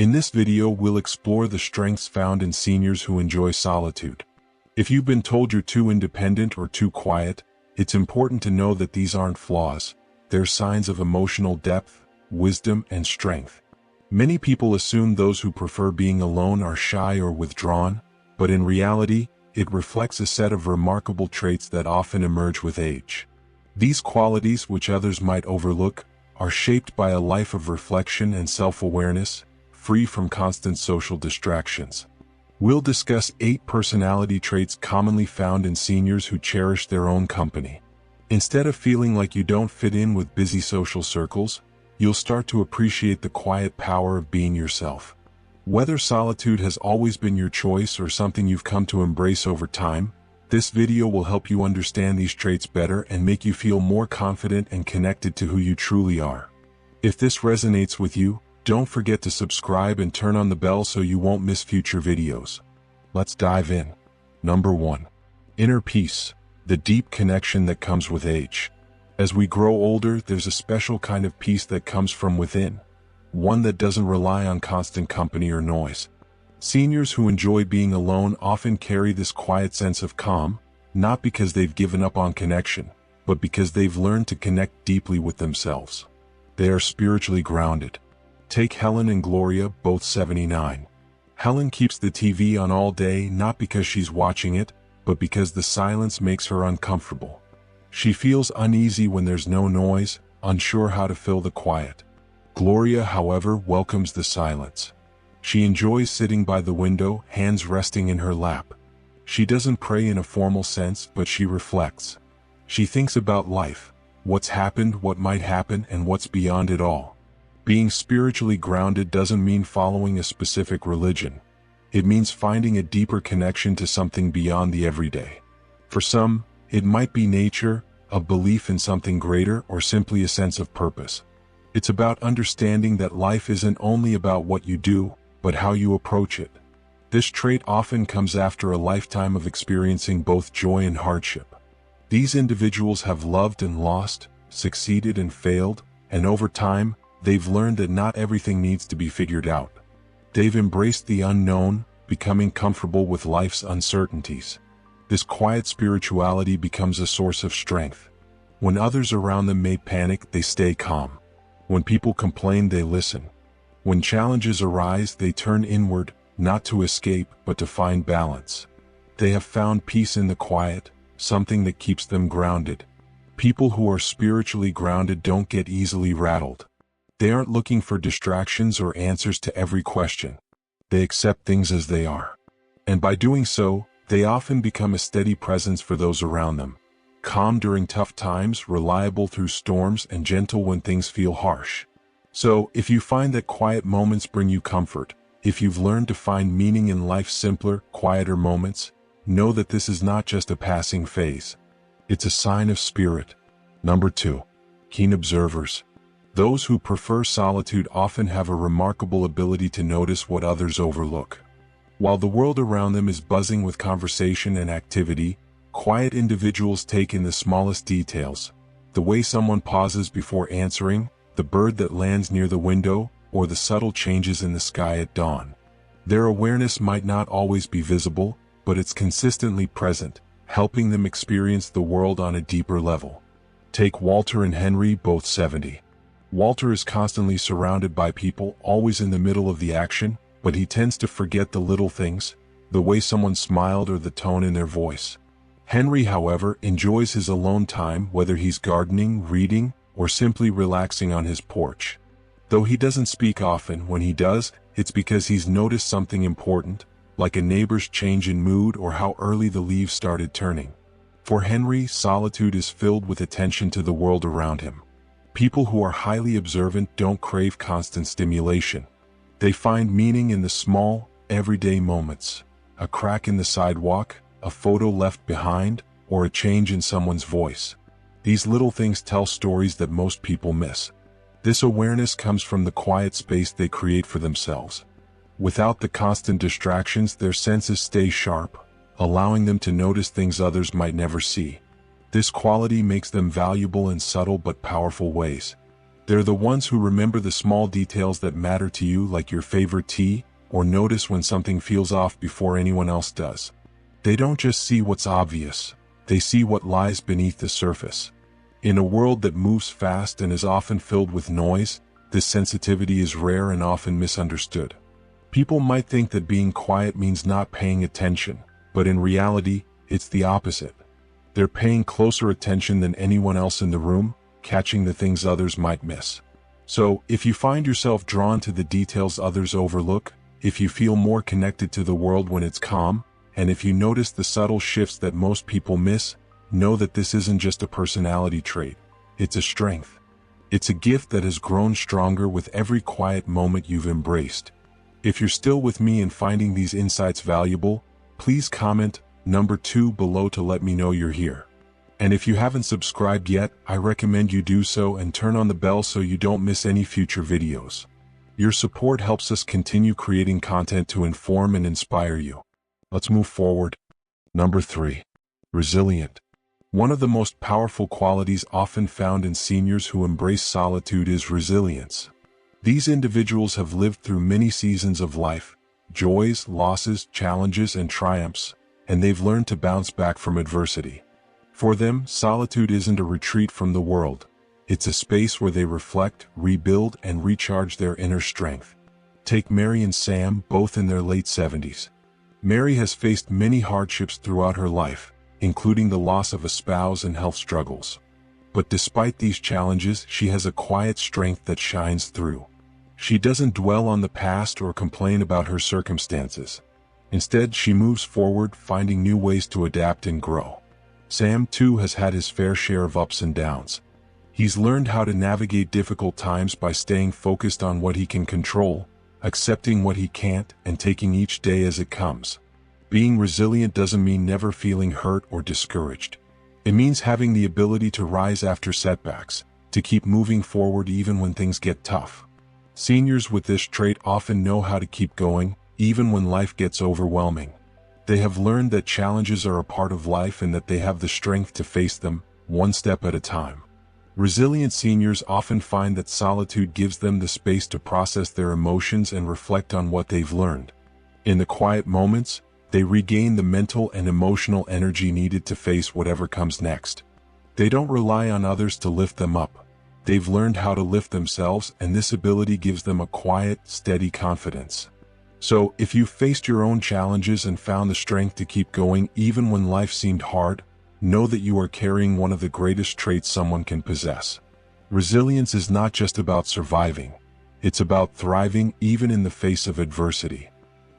In this video, we'll explore the strengths found in seniors who enjoy solitude. If you've been told you're too independent or too quiet, it's important to know that these aren't flaws. They're signs of emotional depth, wisdom, and strength. Many people assume those who prefer being alone are shy or withdrawn, but in reality, it reflects a set of remarkable traits that often emerge with age. These qualities, which others might overlook, are shaped by a life of reflection and self-awareness, free from constant social distractions. We'll discuss 8 personality traits commonly found in seniors who cherish their own company. Instead of feeling like you don't fit in with busy social circles, you'll start to appreciate the quiet power of being yourself. Whether solitude has always been your choice or something you've come to embrace over time, this video will help you understand these traits better and make you feel more confident and connected to who you truly are. If this resonates with you, don't forget to subscribe and turn on the bell so you won't miss future videos. Let's dive in. Number 1. Inner peace, the deep connection that comes with age. As we grow older, there's a special kind of peace that comes from within, one that doesn't rely on constant company or noise. Seniors who enjoy being alone often carry this quiet sense of calm, not because they've given up on connection, but because they've learned to connect deeply with themselves. They are spiritually grounded. Take Helen and Gloria, both 79. Helen keeps the TV on all day not because she's watching it, but because the silence makes her uncomfortable. She feels uneasy when there's no noise, unsure how to fill the quiet. Gloria, however, welcomes the silence. She enjoys sitting by the window, hands resting in her lap. She doesn't pray in a formal sense, but she reflects. She thinks about life, what's happened, what might happen, and what's beyond it all. Being spiritually grounded doesn't mean following a specific religion. It means finding a deeper connection to something beyond the everyday. For some, it might be nature, a belief in something greater, or simply a sense of purpose. It's about understanding that life isn't only about what you do, but how you approach it. This trait often comes after a lifetime of experiencing both joy and hardship. These individuals have loved and lost, succeeded and failed, and over time, they've learned that not everything needs to be figured out. They've embraced the unknown, becoming comfortable with life's uncertainties. This quiet spirituality becomes a source of strength. When others around them may panic, they stay calm. When people complain, they listen. When challenges arise, they turn inward, not to escape, but to find balance. They have found peace in the quiet, something that keeps them grounded. People who are spiritually grounded don't get easily rattled. They aren't looking for distractions or answers to every question. They accept things as they are. And by doing so, they often become a steady presence for those around them. Calm during tough times, reliable through storms, and gentle when things feel harsh. So, if you find that quiet moments bring you comfort, if you've learned to find meaning in life's simpler, quieter moments, know that this is not just a passing phase. It's a sign of spirit. Number 2. Keen observers. Those who prefer solitude often have a remarkable ability to notice what others overlook. While the world around them is buzzing with conversation and activity, quiet individuals take in the smallest details. The way someone pauses before answering, the bird that lands near the window, or the subtle changes in the sky at dawn. Their awareness might not always be visible, but it's consistently present, helping them experience the world on a deeper level. Take Walter and Henry, both 70. Walter is constantly surrounded by people, always in the middle of the action, but he tends to forget the little things, the way someone smiled or the tone in their voice. Henry, however, enjoys his alone time, whether he's gardening, reading, or simply relaxing on his porch. Though he doesn't speak often, when he does, it's because he's noticed something important, like a neighbor's change in mood or how early the leaves started turning. For Henry, solitude is filled with attention to the world around him. People who are highly observant don't crave constant stimulation. They find meaning in the small, everyday moments. A crack in the sidewalk, a photo left behind, or a change in someone's voice. These little things tell stories that most people miss. This awareness comes from the quiet space they create for themselves. Without the constant distractions, their senses stay sharp, allowing them to notice things others might never see. This quality makes them valuable in subtle but powerful ways. They're the ones who remember the small details that matter to you, like your favorite tea, or notice when something feels off before anyone else does. They don't just see what's obvious, they see what lies beneath the surface. In a world that moves fast and is often filled with noise, this sensitivity is rare and often misunderstood. People might think that being quiet means not paying attention, but in reality, it's the opposite. They're paying closer attention than anyone else in the room, catching the things others might miss. So, if you find yourself drawn to the details others overlook, if you feel more connected to the world when it's calm, and if you notice the subtle shifts that most people miss, know that this isn't just a personality trait, it's a strength. It's a gift that has grown stronger with every quiet moment you've embraced. If you're still with me and finding these insights valuable, please comment number 2 below to let me know you're here. And if you haven't subscribed yet, I recommend you do so and turn on the bell so you don't miss any future videos. Your support helps us continue creating content to inform and inspire you. Let's move forward. Number 3. Resilient. One of the most powerful qualities often found in seniors who embrace solitude is resilience. These individuals have lived through many seasons of life, joys, losses, challenges, and triumphs, and they've learned to bounce back from adversity. For them, solitude isn't a retreat from the world. It's a space where they reflect, rebuild, and recharge their inner strength. Take Mary and Sam, both in their late 70s. Mary has faced many hardships throughout her life, including the loss of a spouse and health struggles. But despite these challenges, she has a quiet strength that shines through. She doesn't dwell on the past or complain about her circumstances. Instead, she moves forward, finding new ways to adapt and grow. Sam, too, has had his fair share of ups and downs. He's learned how to navigate difficult times by staying focused on what he can control, accepting what he can't, and taking each day as it comes. Being resilient doesn't mean never feeling hurt or discouraged. It means having the ability to rise after setbacks, to keep moving forward even when things get tough. Seniors with this trait often know how to keep going, even when life gets overwhelming. They have learned that challenges are a part of life and that they have the strength to face them, one step at a time. Resilient seniors often find that solitude gives them the space to process their emotions and reflect on what they've learned. In the quiet moments, they regain the mental and emotional energy needed to face whatever comes next. They don't rely on others to lift them up. They've learned how to lift themselves, and this ability gives them a quiet, steady confidence. So, if you've faced your own challenges and found the strength to keep going even when life seemed hard, know that you are carrying one of the greatest traits someone can possess. Resilience is not just about surviving. It's about thriving even in the face of adversity.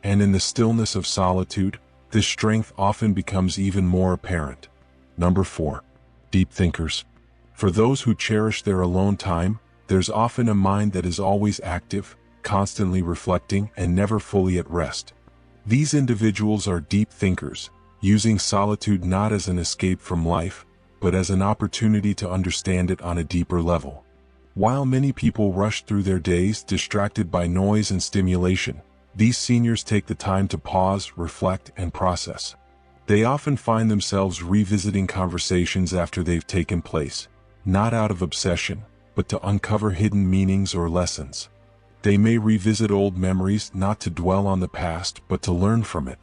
And in the stillness of solitude, this strength often becomes even more apparent. Number 4. Deep thinkers. For those who cherish their alone time, there's often a mind that is always active, constantly reflecting, and never fully at rest. These individuals are deep thinkers, using solitude not as an escape from life, but as an opportunity to understand it on a deeper level. While many people rush through their days distracted by noise and stimulation, these seniors take the time to pause, reflect, and process. They often find themselves revisiting conversations after they've taken place, not out of obsession, but to uncover hidden meanings or lessons. They may revisit old memories not to dwell on the past, but to learn from it.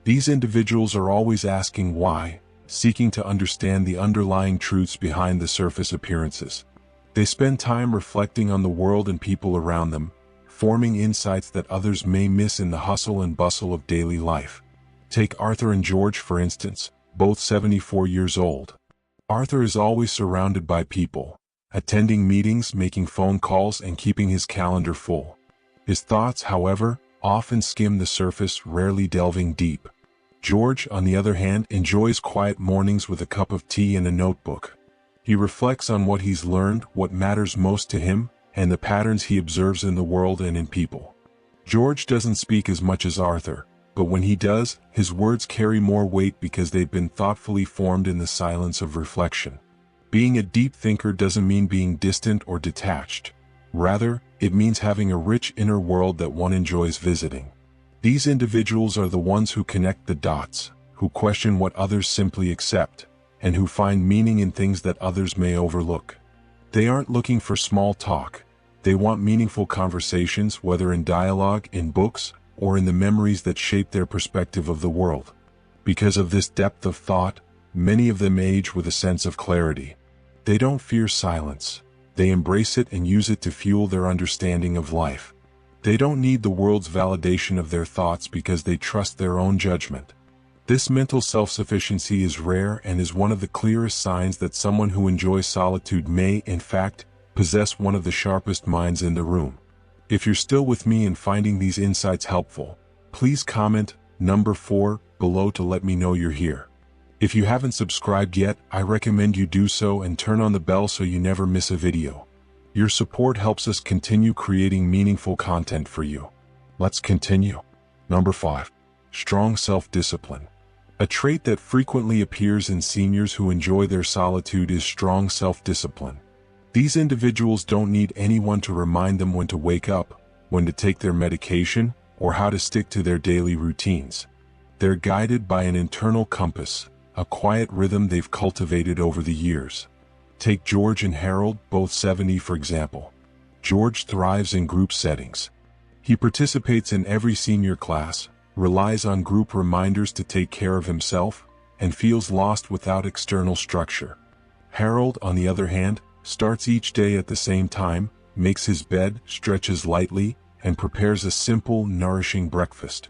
These individuals are always asking why, seeking to understand the underlying truths behind the surface appearances. They spend time reflecting on the world and people around them, forming insights that others may miss in the hustle and bustle of daily life. Take Arthur and George, for instance, both 74 years old. Arthur is always surrounded by people, attending meetings, making phone calls, and keeping his calendar full. His thoughts, however, often skim the surface, rarely delving deep. George, on the other hand, enjoys quiet mornings with a cup of tea and a notebook. He reflects on what he's learned, what matters most to him, and the patterns he observes in the world and in people. George doesn't speak as much as Arthur, but when he does, his words carry more weight because they've been thoughtfully formed in the silence of reflection. Being a deep thinker doesn't mean being distant or detached. Rather, it means having a rich inner world that one enjoys visiting. These individuals are the ones who connect the dots, who question what others simply accept, and who find meaning in things that others may overlook. They aren't looking for small talk. They want meaningful conversations, whether in dialogue, in books, or in the memories that shape their perspective of the world. Because of this depth of thought, many of them age with a sense of clarity. They don't fear silence. They embrace it and use it to fuel their understanding of life. They don't need the world's validation of their thoughts because they trust their own judgment. This mental self-sufficiency is rare and is one of the clearest signs that someone who enjoys solitude may, in fact, possess one of the sharpest minds in the room. If you're still with me and finding these insights helpful, please comment number 4 below to let me know you're here. If you haven't subscribed yet, I recommend you do so and turn on the bell so you never miss a video. Your support helps us continue creating meaningful content for you. Let's continue. Number 5. Strong self-discipline. A trait that frequently appears in seniors who enjoy their solitude is strong self-discipline. These individuals don't need anyone to remind them when to wake up, when to take their medication, or how to stick to their daily routines. They're guided by an internal compass, a quiet rhythm they've cultivated over the years. Take George and Harold, both 70 for example. George thrives in group settings. He participates in every senior class, relies on group reminders to take care of himself, and feels lost without external structure. Harold, on the other hand, starts each day at the same time, makes his bed, stretches lightly, and prepares a simple, nourishing breakfast.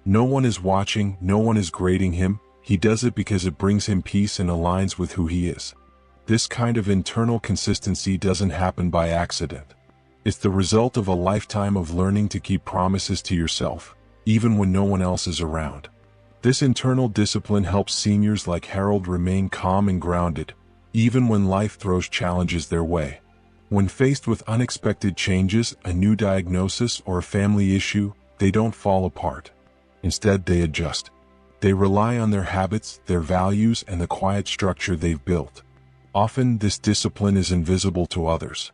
No one is watching, no one is grading him. He does it because it brings him peace and aligns with who he is. This kind of internal consistency doesn't happen by accident. It's the result of a lifetime of learning to keep promises to yourself, even when no one else is around. This internal discipline helps seniors like Harold remain calm and grounded, even when life throws challenges their way. When faced with unexpected changes, a new diagnosis, or a family issue, they don't fall apart. Instead, they adjust. They rely on their habits, their values, and the quiet structure they've built. Often, this discipline is invisible to others.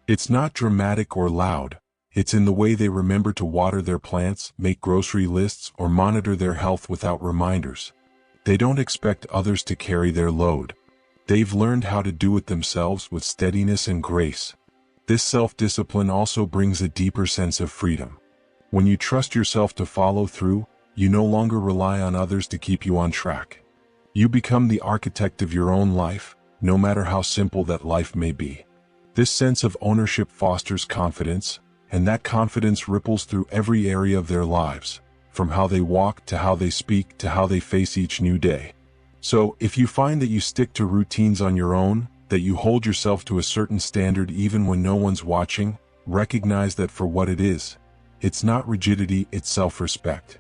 It's not dramatic or loud. It's in the way they remember to water their plants, make grocery lists, or monitor their health without reminders. They don't expect others to carry their load. They've learned how to do it themselves with steadiness and grace. This self-discipline also brings a deeper sense of freedom. When you trust yourself to follow through, you no longer rely on others to keep you on track. You become the architect of your own life, no matter how simple that life may be. This sense of ownership fosters confidence, and that confidence ripples through every area of their lives, from how they walk to how they speak to how they face each new day. So, if you find that you stick to routines on your own, that you hold yourself to a certain standard even when no one's watching, recognize that for what it is. It's not rigidity, it's self-respect.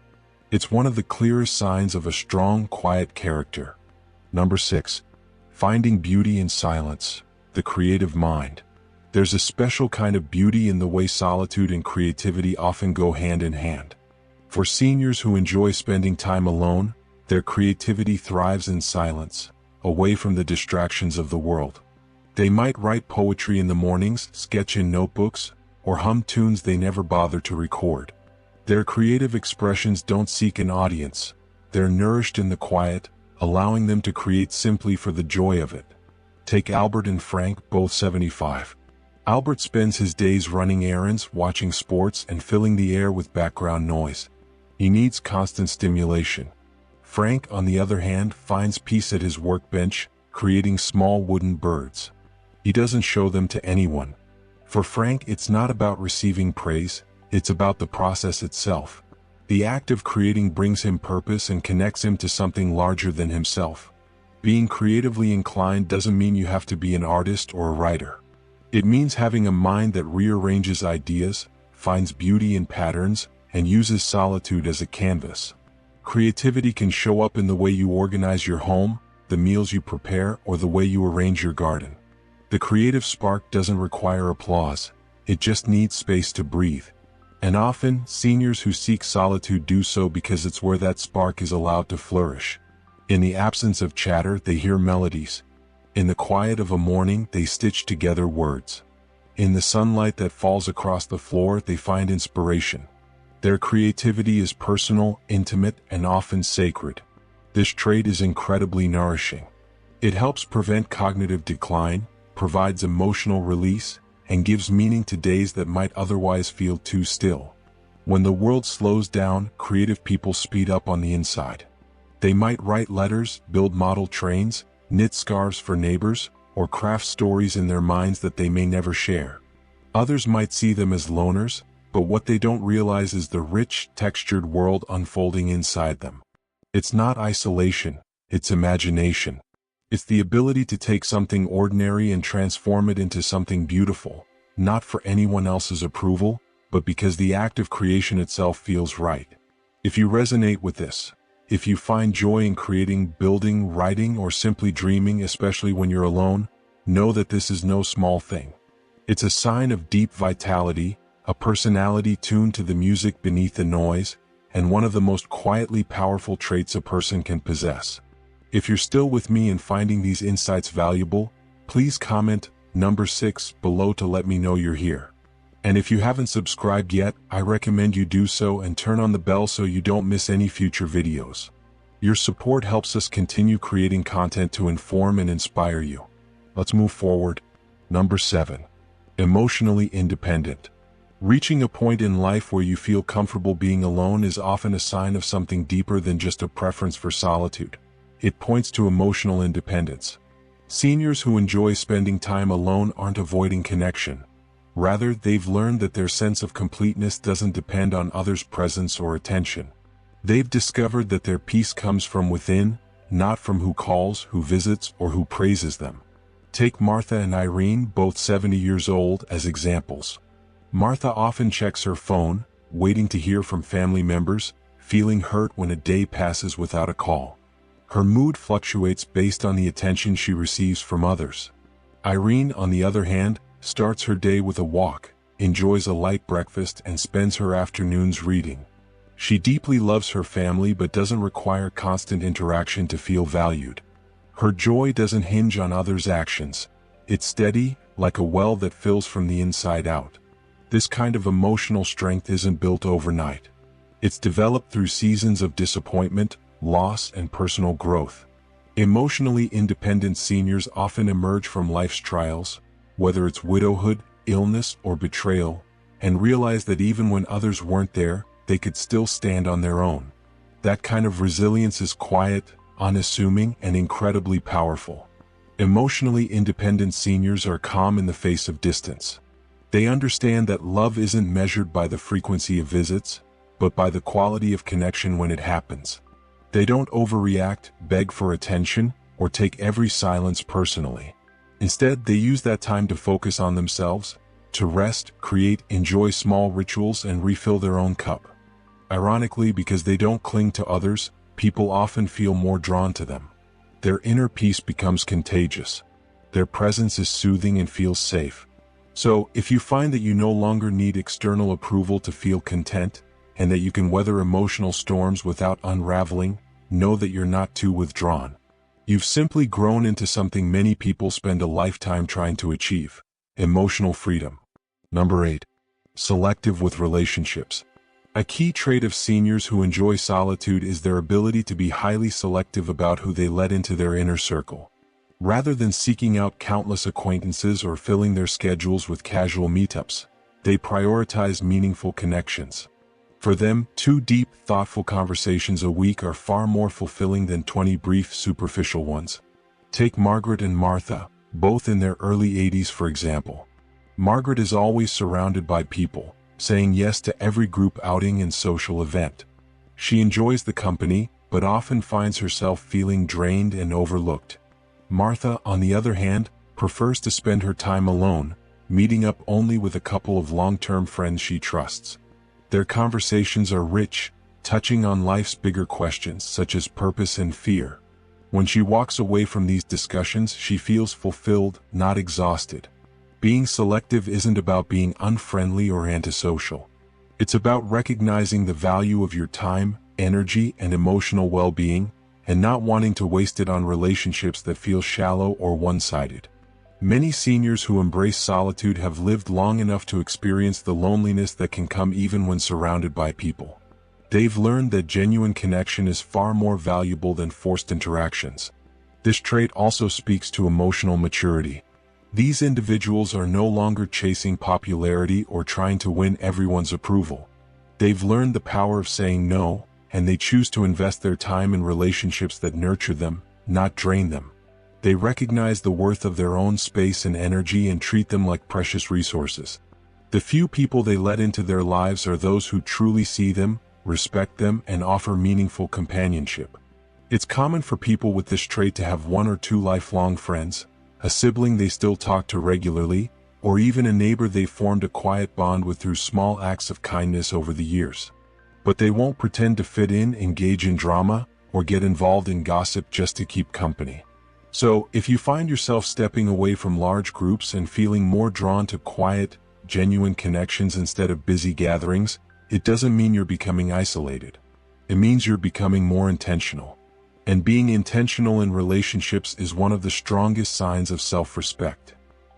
It's one of the clearest signs of a strong, quiet character. Number 6. Finding beauty in silence. The creative mind. There's a special kind of beauty in the way solitude and creativity often go hand in hand. For seniors who enjoy spending time alone, their creativity thrives in silence, away from the distractions of the world. They might write poetry in the mornings, sketch in notebooks, or hum tunes they never bother to record. Their creative expressions don't seek an audience. They're nourished in the quiet, allowing them to create simply for the joy of it. Take Albert and Frank, both 75. Albert spends his days running errands, watching sports, and filling the air with background noise. He needs constant stimulation. Frank, on the other hand, finds peace at his workbench, creating small wooden birds. He doesn't show them to anyone. For Frank, it's not about receiving praise, it's about the process itself. The act of creating brings him purpose and connects him to something larger than himself. Being creatively inclined doesn't mean you have to be an artist or a writer. It means having a mind that rearranges ideas, finds beauty in patterns, and uses solitude as a canvas. Creativity can show up in the way you organize your home, the meals you prepare, or the way you arrange your garden. The creative spark doesn't require applause, it just needs space to breathe. And often, seniors who seek solitude do so because it's where that spark is allowed to flourish. In the absence of chatter, they hear melodies. In the quiet of a morning, they stitch together words. In the sunlight that falls across the floor, they find inspiration. Their creativity is personal, intimate, and often sacred. This trait is incredibly nourishing. It helps prevent cognitive decline, provides emotional release, and gives meaning to days that might otherwise feel too still. When the world slows down, creative people speed up on the inside. They might write letters, build model trains, knit scarves for neighbors, or craft stories in their minds that they may never share. Others might see them as loners, but what they don't realize is the rich, textured world unfolding inside them. It's not isolation, it's imagination. It's the ability to take something ordinary and transform it into something beautiful, not for anyone else's approval, but because the act of creation itself feels right. If you resonate with this, if you find joy in creating, building, writing, or simply dreaming, especially when you're alone, know that this is no small thing. It's a sign of deep vitality, a personality tuned to the music beneath the noise, and one of the most quietly powerful traits a person can possess. If you're still with me and finding these insights valuable, please comment number 6 below to let me know you're here. And if you haven't subscribed yet, I recommend you do so and turn on the bell so you don't miss any future videos. Your support helps us continue creating content to inform and inspire you. Let's move forward. Number 7. Emotionally independent. Reaching a point in life where you feel comfortable being alone is often a sign of something deeper than just a preference for solitude. It points to emotional independence. Seniors who enjoy spending time alone aren't avoiding connection. Rather, they've learned that their sense of completeness doesn't depend on others' presence or attention. They've discovered that their peace comes from within, not from who calls, who visits, or who praises them. Take Martha and Irene, both 70 years old, as examples. Martha often checks her phone, waiting to hear from family members, feeling hurt when a day passes without a call. Her mood fluctuates based on the attention she receives from others. Irene, on the other hand, starts her day with a walk, enjoys a light breakfast, and spends her afternoons reading. She deeply loves her family but doesn't require constant interaction to feel valued. Her joy doesn't hinge on others' actions. It's steady, like a well that fills from the inside out. This kind of emotional strength isn't built overnight. It's developed through seasons of disappointment, loss, and personal growth. Emotionally independent seniors often emerge from life's trials, whether it's widowhood, illness, or betrayal, and realize that even when others weren't there, they could still stand on their own. That kind of resilience is quiet, unassuming, and incredibly powerful. Emotionally independent seniors are calm in the face of distance. They understand that love isn't measured by the frequency of visits, but by the quality of connection when it happens. They don't overreact, beg for attention, or take every silence personally. Instead, they use that time to focus on themselves, to rest, create, enjoy small rituals, and refill their own cup. Ironically, because they don't cling to others, people often feel more drawn to them. Their inner peace becomes contagious. Their presence is soothing and feels safe. So, if you find that you no longer need external approval to feel content, and that you can weather emotional storms without unraveling, know that you're not too withdrawn. You've simply grown into something many people spend a lifetime trying to achieve: emotional freedom. Number 8. Selective with relationships. A key trait of seniors who enjoy solitude is their ability to be highly selective about who they let into their inner circle. Rather than seeking out countless acquaintances or filling their schedules with casual meetups, they prioritize meaningful connections. For them, 2 deep, thoughtful conversations a week are far more fulfilling than 20 brief, superficial ones. Take Margaret and Martha, both in their early 80s for example. Margaret is always surrounded by people, saying yes to every group outing and social event. She enjoys the company, but often finds herself feeling drained and overlooked. Martha, on the other hand, prefers to spend her time alone, meeting up only with a couple of long-term friends she trusts. Their conversations are rich, touching on life's bigger questions such as purpose and fear. When she walks away from these discussions, she feels fulfilled, not exhausted. Being selective isn't about being unfriendly or antisocial. It's about recognizing the value of your time, energy, and emotional well-being, and not wanting to waste it on relationships that feel shallow or one-sided. Many seniors who embrace solitude have lived long enough to experience the loneliness that can come even when surrounded by people. They've learned that genuine connection is far more valuable than forced interactions. This trait also speaks to emotional maturity. These individuals are no longer chasing popularity or trying to win everyone's approval. They've learned the power of saying no, and they choose to invest their time in relationships that nurture them, not drain them. They recognize the worth of their own space and energy and treat them like precious resources. The few people they let into their lives are those who truly see them, respect them, and offer meaningful companionship. It's common for people with this trait to have one or two lifelong friends, a sibling they still talk to regularly, or even a neighbor they've formed a quiet bond with through small acts of kindness over the years. But they won't pretend to fit in, engage in drama, or get involved in gossip just to keep company. So, if you find yourself stepping away from large groups and feeling more drawn to quiet, genuine connections instead of busy gatherings, it doesn't mean you're becoming isolated. It means you're becoming more intentional. And being intentional in relationships is one of the strongest signs of self-respect.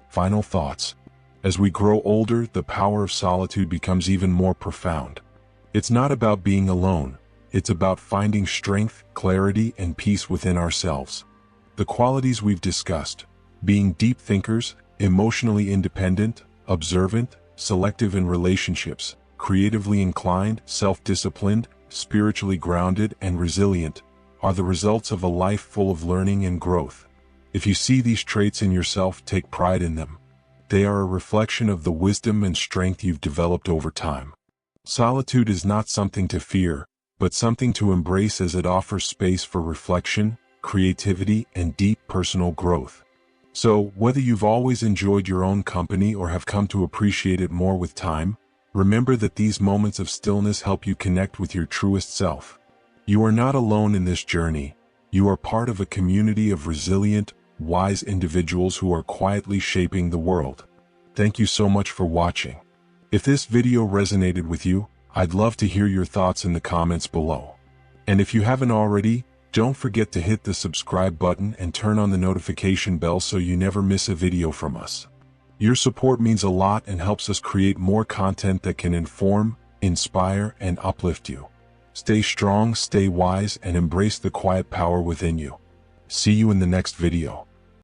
Final thoughts. As we grow older, the power of solitude becomes even more profound. It's not about being alone. It's about finding strength, clarity, and peace within ourselves. The qualities we've discussed, being deep thinkers, emotionally independent, observant, selective in relationships, creatively inclined, self-disciplined, spiritually grounded, and resilient, are the results of a life full of learning and growth. If you see these traits in yourself, take pride in them. They are a reflection of the wisdom and strength you've developed over time. Solitude is not something to fear, but something to embrace as it offers space for reflection, creativity, and deep personal growth. So, whether you've always enjoyed your own company or have come to appreciate it more with time, remember that these moments of stillness help you connect with your truest self. You are not alone in this journey. You are part of a community of resilient, wise individuals who are quietly shaping the world. Thank you so much for watching. If this video resonated with you, I'd love to hear your thoughts in the comments below. And if you haven't already, don't forget to hit the subscribe button and turn on the notification bell so you never miss a video from us. Your support means a lot and helps us create more content that can inform, inspire, and uplift you. Stay strong, stay wise, and embrace the quiet power within you. See you in the next video.